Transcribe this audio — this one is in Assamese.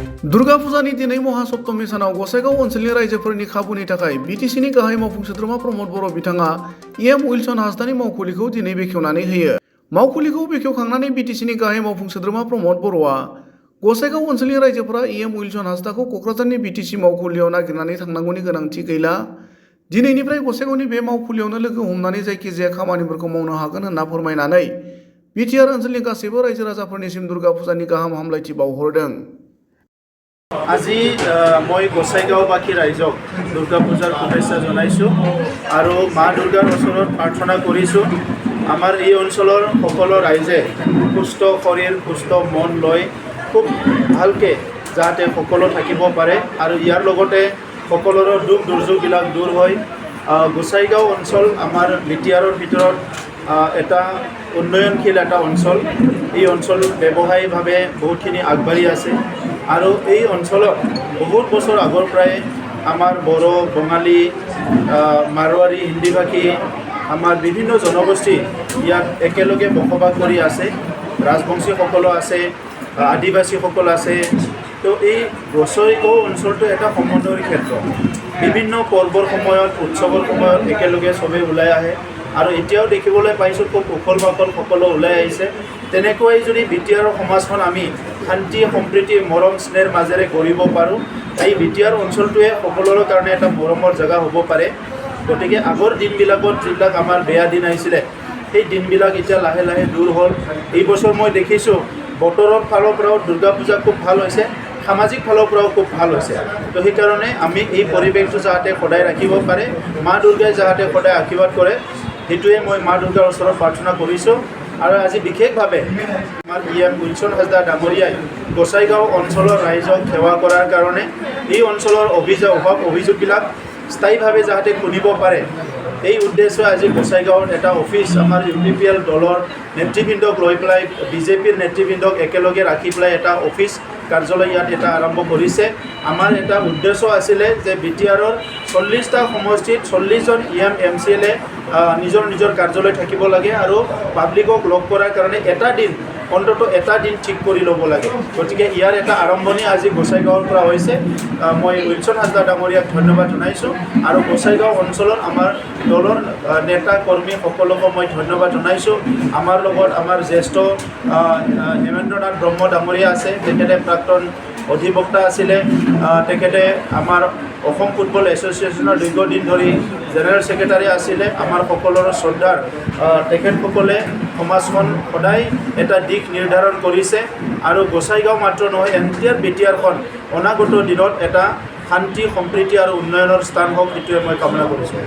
दुर्गा फुजानि दिनै महासप्तमी सानाव गसाइगाव ओनसोलनि रायजोफोरनि खाबुनि थाखाय बिटिसिनि गाहाय मावफुं सोद्रोमा रमद बर' बिथाङा उइलसन हासदानि मावखुलिखौ दिनै बेखेवनानै होयो। मावखुलिखौ बेखेवखांनानै बिटिसिनि गाहाय मावफुं सोद्रोमा रमद बर'आ गसाइगाव ओनसोलनि रायजोफोरा उइलसन हासदाखौ क'क्राझारनि बिटिसि मावखुलियाव नागिरनानै थांनांगौनि गोनांथि गैला। दिनैनिफ्राय गसाइगावनि बे मावखुलियावनो लोगो हमनानै जायखिजाया खामानिफोरखौ मावनो हागोन होनना फोरमायनानै बिटिआर ओनसोलनि गासैबो रायजो राजाफोरनिसिम दुर्गा फुजानि गाहाम हामलायथि बावहरदों। আজি মই গোসাইগাঁওবাসী ৰাইজক দুৰ্গা পূজাৰ শুভেচ্ছা জনাইছোঁ আৰু মা দুৰ্গাৰ ওচৰত প্ৰাৰ্থনা কৰিছোঁ আমাৰ এই অঞ্চলৰ সকলো ৰাইজে সুস্থ শৰীৰ সুস্থ মন লৈ খুব ভালকৈ যাতে সকলো থাকিব পাৰে আৰু ইয়াৰ লগতে সকলোৰে দুখ দুৰ্যোগবিলাক দূৰ হয়। গোসাইগাঁও অঞ্চল আমাৰ বিটিআৰৰ ভিতৰত এটা উন্নয়নশীল এটা অঞ্চল। এই অঞ্চল ব্যৱসায়িকভাৱে বহুতখিনি আগবাঢ়ি আছে আৰু এই অঞ্চলত বহুত বছৰ আগৰ পৰাই আমাৰ বড়ো বঙালী মাৰোৱাৰী হিন্দীভাষী আমাৰ বিভিন্ন জনগোষ্ঠী ইয়াত একেলগে বসবাস কৰি আছে। ৰাজবংশীসকলো আছে, আদিবাসীসকল আছে। তো এই গোসাইগাঁও অঞ্চলটো এটা সমন্বয়ৰ ক্ষেত্ৰ। বিভিন্ন পৰ্বৰ সময়ত উৎসৱৰ সময়ত একেলগে চবেই ওলাই আহে আৰু এতিয়াও দেখিবলৈ পাইছোঁ খুব উখল মাখল সকলো ওলাই আহিছে। তেনেকৈ যদি বিটিআৰ সমাজখন আমি শান্তি সম্প্ৰীতি মৰম স্নেহৰ মাজেৰে গঢ়িব পাৰোঁ, এই বিটিআৰ অঞ্চলটোৱে সকলোৰে কাৰণে এটা মৰমৰ জেগা হ'ব পাৰে। গতিকে আগৰ দিনবিলাকত যিবিলাক আমাৰ বেয়া দিন আহিছিলে সেই দিনবিলাক এতিয়া লাহে লাহে দূৰ হ'ল। এই বছৰ মই দেখিছোঁ বতৰৰ ফালৰ পৰাও দুৰ্গা পূজা খুব ভাল হৈছে, সামাজিক ফালৰ পৰাও খুব ভাল হৈছে। তো সেইকাৰণে আমি এই পৰিৱেশটো যাতে সদায় ৰাখিব পাৰে, মা দুৰ্গাই যাতে সদায় আশীৰ্বাদ কৰে, সেইটোৱে মই মা দুৰ্গাৰ ওচৰত প্ৰাৰ্থনা কৰিছোঁ। আৰু আজি বিশেষভাৱে আমাৰ উইলसन হাজদা ডাঙৰীয়াই গোসাইগাঁও অঞ্চলৰ ৰাইজক সেৱা কৰাৰ কাৰণে এই অঞ্চলৰ অভিযোগবিলাক স্থায়ীভাৱে যাতে শুনিব পাৰে, এই উদ্দেশ্যে আজি গোসাইগাঁৱত এটা অফিচ আমাৰ UPPL দলৰ নেতৃবৃন্দক লৈ পেলাই বিজেপিৰ নেতৃবৃন্দক একেলগে ৰাখি পেলাই এটা অফিচ কাৰ্যালয় ইয়াত এটা আৰম্ভ কৰিছে। আমাৰ এটা উদ্দেশ্য আছিলে যে বিটিআৰৰ 40টা সমষ্টিত 40জন MCLA নিজৰ নিজৰ কাৰ্যালয় থাকিব লাগে আৰু পাব্লিকক লগ কৰাৰ কাৰণে অন্ততঃ এটা দিন ঠিক কৰি ল'ব লাগে। গতিকে ইয়াৰ এটা আৰম্ভণি আজি গোসাইগাঁৱৰ পৰা হৈছে। মই উইলसन হাজদা ডাঙৰীয়াক ধন্যবাদ জনাইছোঁ আৰু গোসাইগাঁও অঞ্চলত আমাৰ দলৰ নেতা কৰ্মী সকলোকে মই ধন্যবাদ জনাইছোঁ। আমাৰ লগত আমাৰ জ্যেষ্ঠ হেমেন্দ্ৰনাথ ব্ৰহ্ম ডাঙৰীয়া আছে, তেখেতে প্ৰাক্তন অধিবক্তা আছিলে, তেখেতে আমাৰ অসম ফুটবল এছ'চিয়েশ্যনৰ দীৰ্ঘদিন ধৰি জেনেৰেল ছেক্ৰেটাৰী আছিলে। আমাৰ সকলোৰে শ্ৰদ্ধাৰ তেখেতসকলে সমাজখন সদায় এটা দিশ নিৰ্ধাৰণ কৰিছে আৰু গোসাইগাঁও মাত্ৰ নহয়, এনটিআৰ বিটিআৰখন অনাগত দিনত এটা শান্তি সম্প্ৰীতি আৰু উন্নয়নৰ স্থান হওক, সেইটোৱে মই কামনা কৰিছোঁ।